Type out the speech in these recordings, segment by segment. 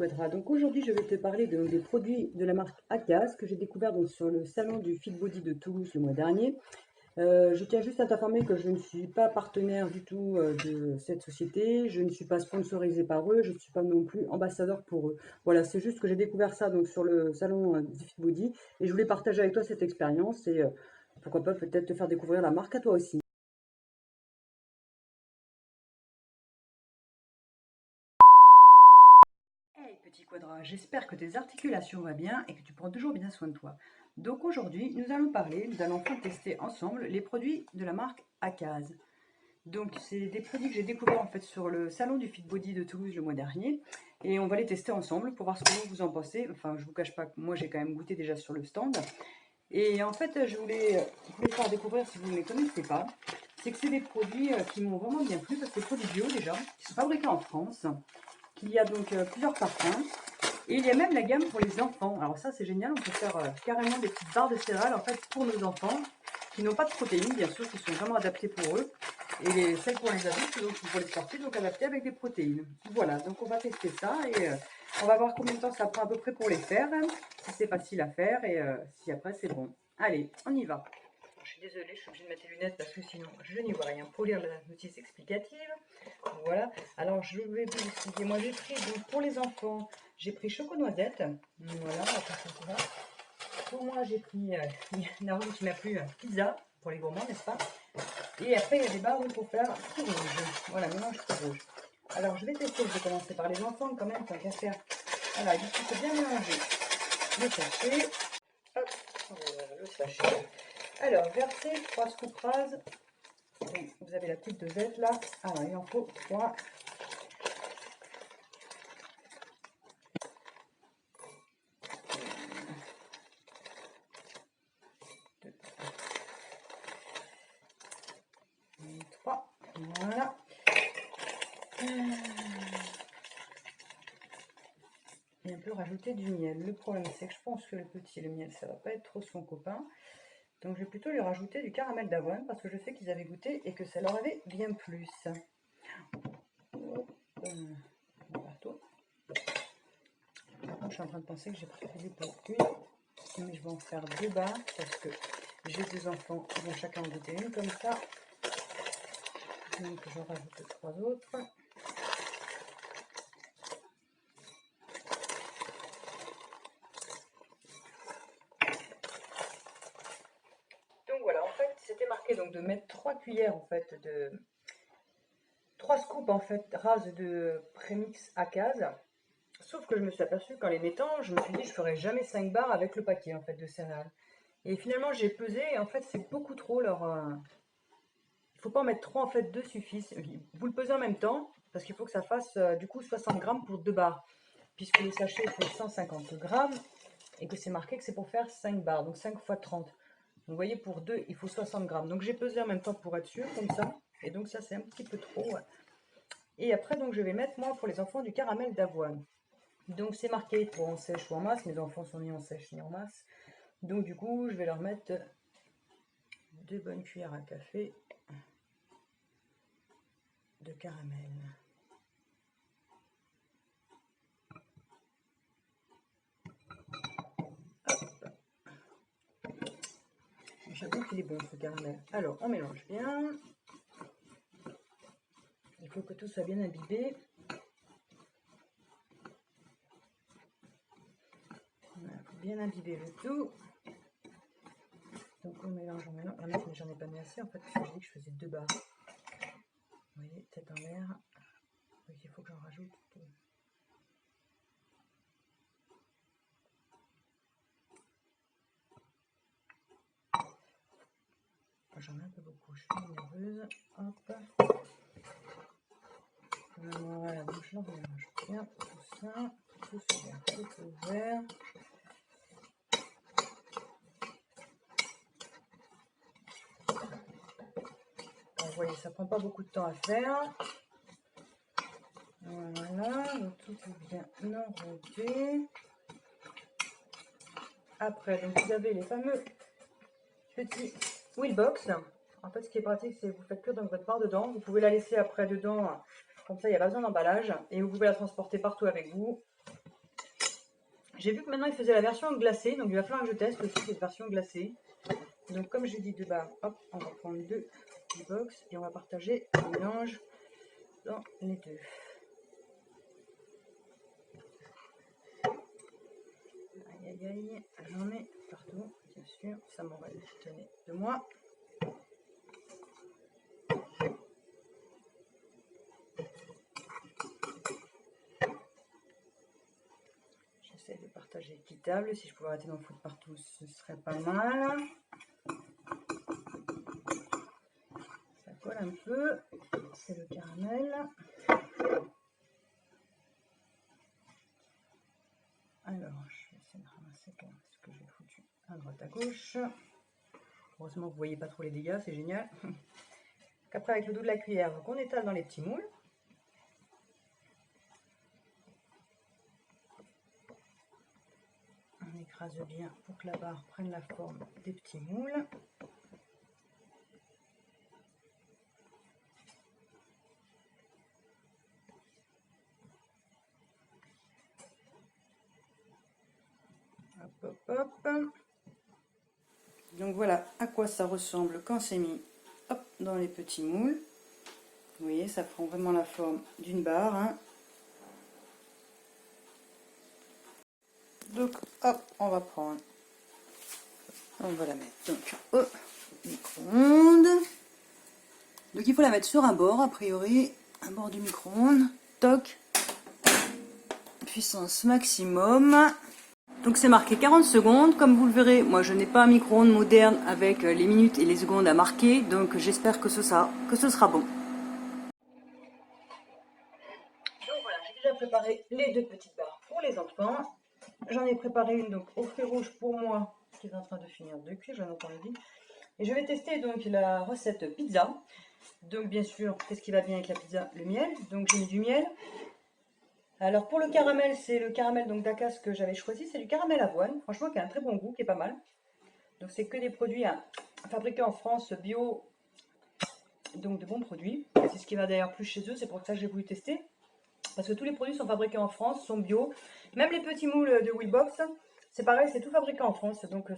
Quadra. Donc aujourd'hui, je vais te parler des produits de la marque Akaz que j'ai découvert donc, sur le salon du Fit Body de Toulouse le mois dernier. Je tiens juste à t'informer que je ne suis pas partenaire du tout de cette société, je ne suis pas sponsorisée par eux, je ne suis pas non plus ambassadeur pour eux. Voilà, c'est juste que j'ai découvert ça donc sur le salon du Fit Body et je voulais partager avec toi cette expérience et pourquoi pas peut-être te faire découvrir la marque à toi aussi. Hey petit Quadra, j'espère que tes articulations vont bien et que tu prends toujours bien soin de toi. Donc aujourd'hui, nous allons enfin tester ensemble les produits de la marque Akaz. Donc c'est des produits que j'ai découverts en fait sur le salon du Fit Body de Toulouse le mois dernier et on va les tester ensemble pour voir ce que vous en pensez. Enfin, je vous cache pas que moi j'ai quand même goûté déjà sur le stand. Et en fait, je voulais vous les faire découvrir si vous ne les connaissez pas. C'est que c'est des produits qui m'ont vraiment bien plu parce que c'est des produits bio déjà, qui sont fabriqués en France, qu'il y a donc plusieurs parfums. Et il y a même la gamme pour les enfants. Alors ça c'est génial, on peut faire carrément des petites barres de céréales en fait pour nos enfants qui n'ont pas de protéines, bien sûr, qui sont vraiment adaptées pour eux. Et celles pour les adultes, donc pour les sportifs, donc adaptées avec des protéines. Voilà, donc on va tester ça et on va voir combien de temps ça prend à peu près pour les faire, si c'est facile à faire et si après c'est bon. Allez, on y va. Je suis désolée, je suis obligée de mettre les lunettes parce que sinon je n'y vois rien pour lire la notice explicative. Voilà, alors je vais vous expliquer. Moi j'ai pris, donc pour les enfants, j'ai pris choco noisette. Voilà, on va passer ça. Pour moi j'ai pris Naomi qui m'a plu, pizza pour les gourmands, n'est-ce pas? Et après il y a des barres pour faire fruits rouges. Voilà, mélange fruits rouges. Alors je vais tester, je vais commencer par les enfants quand même, tant qu'à faire. Voilà, il faut bien mélanger le sachet. Hop, le sachet. Alors, versez 3 scoops rases. Vous avez la petite dosette là. Alors, il en faut 3. Voilà. Et on peut rajouter du miel. Le problème, c'est que je pense que le miel, ça va pas être trop son copain. Donc, je vais plutôt lui rajouter du caramel d'avoine parce que je sais qu'ils avaient goûté et que ça leur avait bien plus. Partout. Je suis en train de penser que j'ai prévu pour une, mais je vais en faire 2 barres parce que j'ai 2 enfants qui vont chacun en goûter une comme ça. Donc, je rajoute 3 autres. Donc voilà, en fait, c'était marqué donc de mettre 3 cuillères en fait de 3 scoops en fait rases de prémix Akaz. Sauf que je me suis aperçue qu'en les mettant, je me suis dit je ferais jamais 5 barres avec le paquet en fait de céréales. Et finalement j'ai pesé et en fait c'est beaucoup trop leur. Il faut pas en mettre 3 en fait, 2 suffisent. Vous le pesez en même temps parce qu'il faut que ça fasse du coup 60 grammes pour 2 barres. Puisque le sachet fait 150 grammes et que c'est marqué que c'est pour faire 5 barres, donc 5 fois 30. Donc vous voyez, pour 2, il faut 60 grammes. Donc j'ai pesé en même temps pour être sûr, comme ça. Et donc ça, c'est un petit peu trop. Ouais. Et après, donc je vais mettre, moi, pour les enfants, du caramel d'avoine. Donc c'est marqué pour en sèche ou en masse. Mes enfants sont ni en sèche ni en masse. Donc du coup, je vais leur mettre 2 bonnes cuillères à café de caramel. J'avoue qu'il est bon ce caramel. Alors, on mélange bien. Il faut que tout soit bien imbibé. Voilà, faut bien imbiber le tout. Donc on mélange, mais j'en ai pas mis assez en fait, parce que j'ai dit que je faisais 2 barres. Vous voyez, tête en l'air. Donc il faut que j'en rajoute tout. J'en ai un peu beaucoup, je suis nerveuse. Hop. Voilà, donc je mélange bien tout ça. Tout ouvert, tout ouvert. Vous voyez, ça prend pas beaucoup de temps à faire. Voilà, donc tout est bien enrobé. Après, donc vous avez les fameux petits Wheelbox. En fait, ce qui est pratique, c'est que vous faites cuire donc votre barre dedans. Vous pouvez la laisser après dedans, comme ça, il n'y a pas besoin d'emballage. Et vous pouvez la transporter partout avec vous. j'ai vu que maintenant il faisait la version glacée, donc il va falloir que je teste aussi cette version glacée. Donc comme j'ai dit 2 barres, hop, on va prendre 2 box et on va partager le mélange dans les deux. Aïe aïe aïe, j'en ai partout, bien sûr, ça m'aurait étonné de moi. J'essaie de partager équitable, si je pouvais arrêter d'en foutre partout, ce serait pas mal. Ça colle un peu, c'est le caramel. Alors, je vais essayer de ramasser ce que j'ai foutu à droite à gauche. Heureusement, vous voyez pas trop les dégâts, c'est génial. Après, avec le dos de la cuillère, donc on étale dans les petits moules. On écrase bien pour que la barre prenne la forme des petits moules. Hop, hop, hop. Donc voilà à quoi ça ressemble quand c'est mis hop, dans les petits moules. Vous voyez, ça prend vraiment la forme d'une barre. Hein. Donc hop, on va prendre, on va la mettre donc au micro-ondes. Donc il faut la mettre sur un bord, a priori, un bord du micro-ondes. Toc, puissance maximum. Donc c'est marqué 40 secondes, comme vous le verrez, moi je n'ai pas un micro-ondes moderne avec les minutes et les secondes à marquer, donc j'espère que ce sera bon. Donc voilà, j'ai déjà préparé les 2 petites barres pour les enfants. J'en ai préparé une donc au fruits rouges pour moi, qui est en train de finir de cuire, j'en ai entendu dit. Et je vais tester donc la recette pizza. Donc bien sûr, qu'est-ce qui va bien avec la pizza? Le miel, donc j'ai mis du miel. Alors pour le caramel, c'est le caramel donc d'Acas que j'avais choisi, c'est du caramel avoine, franchement qui a un très bon goût, qui est pas mal. Donc c'est que des produits fabriqués en France, bio, donc de bons produits. C'est ce qui va d'ailleurs plus chez eux, c'est pour ça que j'ai voulu tester. Parce que tous les produits sont fabriqués en France, sont bio. Même les petits moules de Willbox, c'est pareil, c'est tout fabriqué en France, donc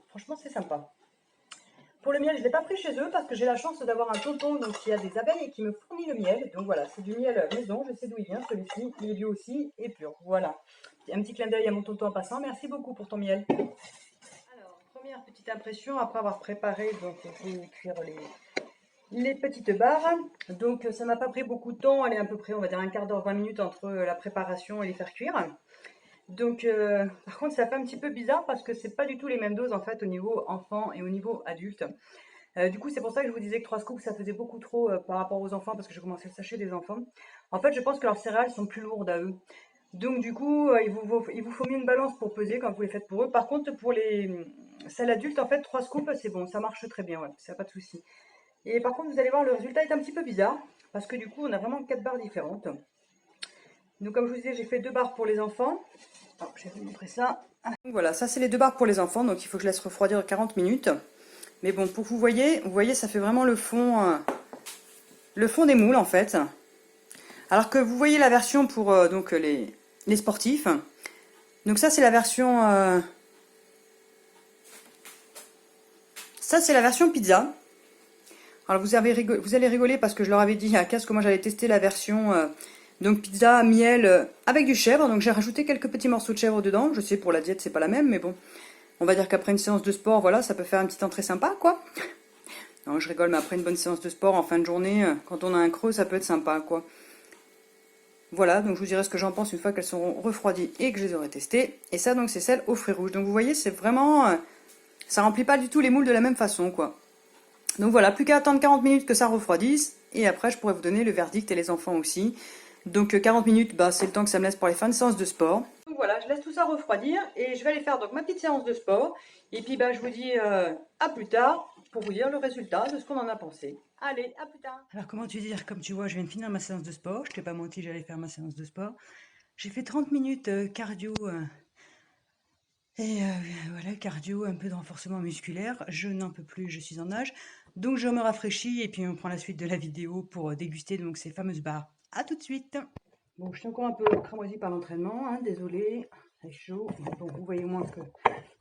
franchement c'est sympa. Pour le miel, je ne l'ai pas pris chez eux parce que j'ai la chance d'avoir un tonton donc, qui a des abeilles et qui me fournit le miel. Donc voilà, c'est du miel maison, je sais d'où il vient, celui-ci, il est bio aussi et pur. Voilà, un petit clin d'œil à mon tonton en passant, merci beaucoup pour ton miel. Alors, première petite impression après avoir préparé, donc je vais cuire les petites barres. Donc ça m'a pas pris beaucoup de temps, elle est à peu près, on va dire un quart d'heure, 20 minutes entre la préparation et les faire cuire. Donc par contre ça fait un petit peu bizarre parce que c'est pas du tout les mêmes doses en fait au niveau enfant et au niveau adulte. Du coup c'est pour ça que je vous disais que 3 scoops ça faisait beaucoup trop par rapport aux enfants parce que j'ai commencé à sachet des enfants. En fait je pense que leurs céréales sont plus lourdes à eux. Donc du coup il vous faut mieux une balance pour peser quand vous les faites pour eux. Par contre pour celles adultes en fait 3 scoops c'est bon, ça marche très bien, ouais, ça pas de souci. Et par contre vous allez voir le résultat est un petit peu bizarre parce que du coup on a vraiment 4 barres différentes. Donc comme je vous disais j'ai fait 2 barres pour les enfants. Oh, je vais vous montrer ça. Donc voilà, ça c'est les 2 barres pour les enfants, donc il faut que je laisse refroidir 40 minutes. Mais bon, pour que vous voyez, ça fait vraiment le fond des moules en fait. Alors que vous voyez la version pour donc les sportifs. Donc ça c'est la version, ça c'est la version pizza. Alors vous allez rigoler parce que je leur avais dit à Cass que moi j'allais tester la version donc pizza miel avec du chèvre. Donc j'ai rajouté quelques petits morceaux de chèvre dedans. Je sais pour la diète c'est pas la même, mais bon. On va dire qu'après une séance de sport, voilà, ça peut faire une petite entrée sympa, quoi. Non, je rigole, mais après une bonne séance de sport, en fin de journée, quand on a un creux, ça peut être sympa, quoi. Voilà, donc je vous dirai ce que j'en pense une fois qu'elles seront refroidies et que je les aurai testées. Et ça, donc, c'est celle aux fruits rouges. Donc, vous voyez, c'est vraiment... ça remplit pas du tout les moules de la même façon, quoi. Donc, voilà, plus qu'à attendre 40 minutes que ça refroidisse. Et après, je pourrais vous donner le verdict et les enfants aussi. Donc, 40 minutes, bah, c'est le temps que ça me laisse pour les fins de séance de sport. Donc voilà, je laisse tout ça refroidir et je vais aller faire donc ma petite séance de sport. Et puis bah, je vous dis à plus tard pour vous dire le résultat de ce qu'on en a pensé. Allez, à plus tard. Alors comment tu dire, comme tu vois, je viens de finir ma séance de sport. Je t'ai pas menti, j'allais faire ma séance de sport. J'ai fait 30 minutes cardio et voilà, cardio, un peu de renforcement musculaire. Je n'en peux plus, je suis en âge. Donc je me rafraîchis et puis on prend la suite de la vidéo pour déguster donc ces fameuses barres. À tout de suite. Bon, je suis encore un peu cramoisie par l'entraînement, hein, désolée. très chaud. Donc vous voyez au moins que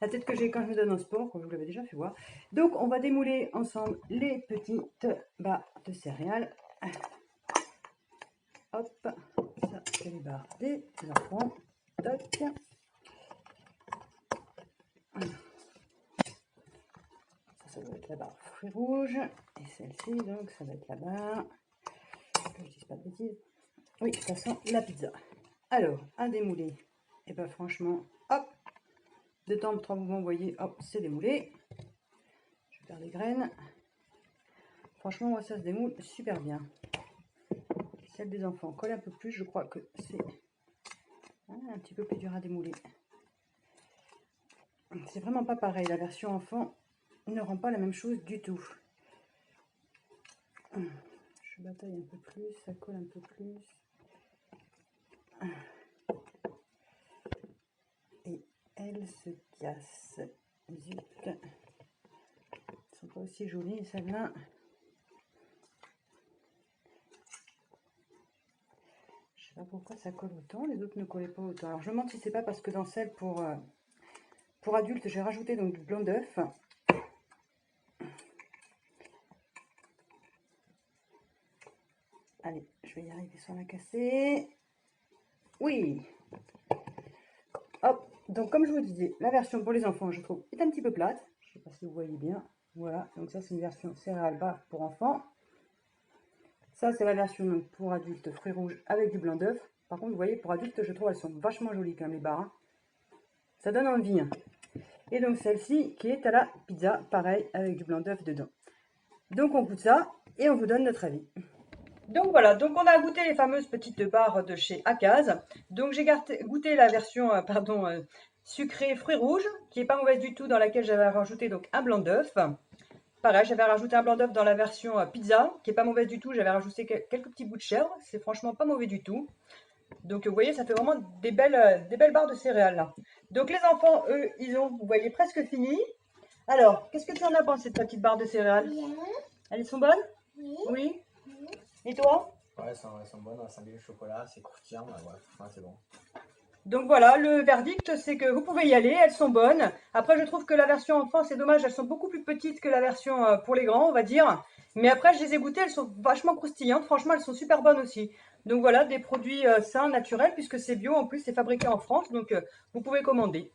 la tête que j'ai quand je me donne au sport, comme je vous l'avais déjà fait voir. Donc on va démouler ensemble les petites barres de céréales. Hop, ça c'est les barres des enfants. Toc. Ça doit être la barre fruits rouges. Et celle-ci, donc, ça va être la barre. Que je dise pas de bêtises. Oui, ça sent la pizza. Alors, à démouler. Et ben franchement, hop, de temps en temps, vous voyez, hop, c'est démoulé. Je vais faire les graines. Franchement, moi, ça se démoule super bien. Celle des enfants colle un peu plus. Je crois que c'est un petit peu plus dur à démouler. C'est vraiment pas pareil. La version enfant ne rend pas la même chose du tout. Je bataille un peu plus, ça colle un peu plus. Et elle se casse. Zut. Elles sont pas aussi jolies, celles-là. Je sais pas pourquoi ça colle autant, les autres ne collaient pas autant. Alors je me demande si c'est pas parce que dans celle pour adultes, j'ai rajouté donc du blanc d'œuf. Allez, je vais y arriver sans la casser. Oui. Hop, donc comme je vous disais, la version pour les enfants, je trouve, est un petit peu plate. Je ne sais pas si vous voyez bien. Voilà, donc ça c'est une version céréales barres pour enfants. Ça c'est la version donc, pour adultes fruits rouges avec du blanc d'œuf. Par contre, vous voyez, pour adultes, je trouve elles sont vachement jolies quand même les barres. Hein. Ça donne envie. Hein. Et donc celle-ci qui est à la pizza, pareil, avec du blanc d'œuf dedans. Donc on goûte ça et on vous donne notre avis. Donc voilà, donc on a goûté les fameuses petites barres de chez Akaz. Donc j'ai goûté la version sucrée fruits rouges, qui est pas mauvaise du tout, dans laquelle j'avais rajouté donc un blanc d'œuf. Pareil, j'avais rajouté un blanc d'œuf dans la version pizza, qui est pas mauvaise du tout. J'avais rajouté quelques petits bouts de chèvre, c'est franchement pas mauvais du tout. Donc vous voyez, ça fait vraiment des belles barres de céréales là. Donc les enfants, eux, ils ont, vous voyez, presque fini. Alors, qu'est-ce que tu en as pensé de ta petite barre de céréales? Elles sont bonnes? Oui. Oui. Et toi? Ouais, elles sont bonnes, elles sentent bien le chocolat, c'est croustillant, ouais, c'est bon. Donc voilà, le verdict, c'est que vous pouvez y aller, elles sont bonnes. Après, je trouve que la version enfant, c'est dommage, elles sont beaucoup plus petites que la version pour les grands, on va dire. Mais après, je les ai goûtées, elles sont vachement croustillantes, franchement, elles sont super bonnes aussi. Donc voilà, des produits sains, naturels, puisque c'est bio, en plus, c'est fabriqué en France, donc vous pouvez commander.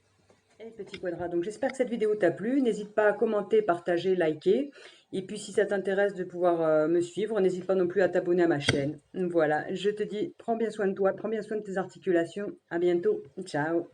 Et petit quadrat, donc j'espère que cette vidéo t'a plu, n'hésite pas à commenter, partager, liker. Et puis si ça t'intéresse de pouvoir me suivre, n'hésite pas non plus à t'abonner à ma chaîne. Voilà, je te dis, prends bien soin de toi, prends bien soin de tes articulations. À bientôt, ciao.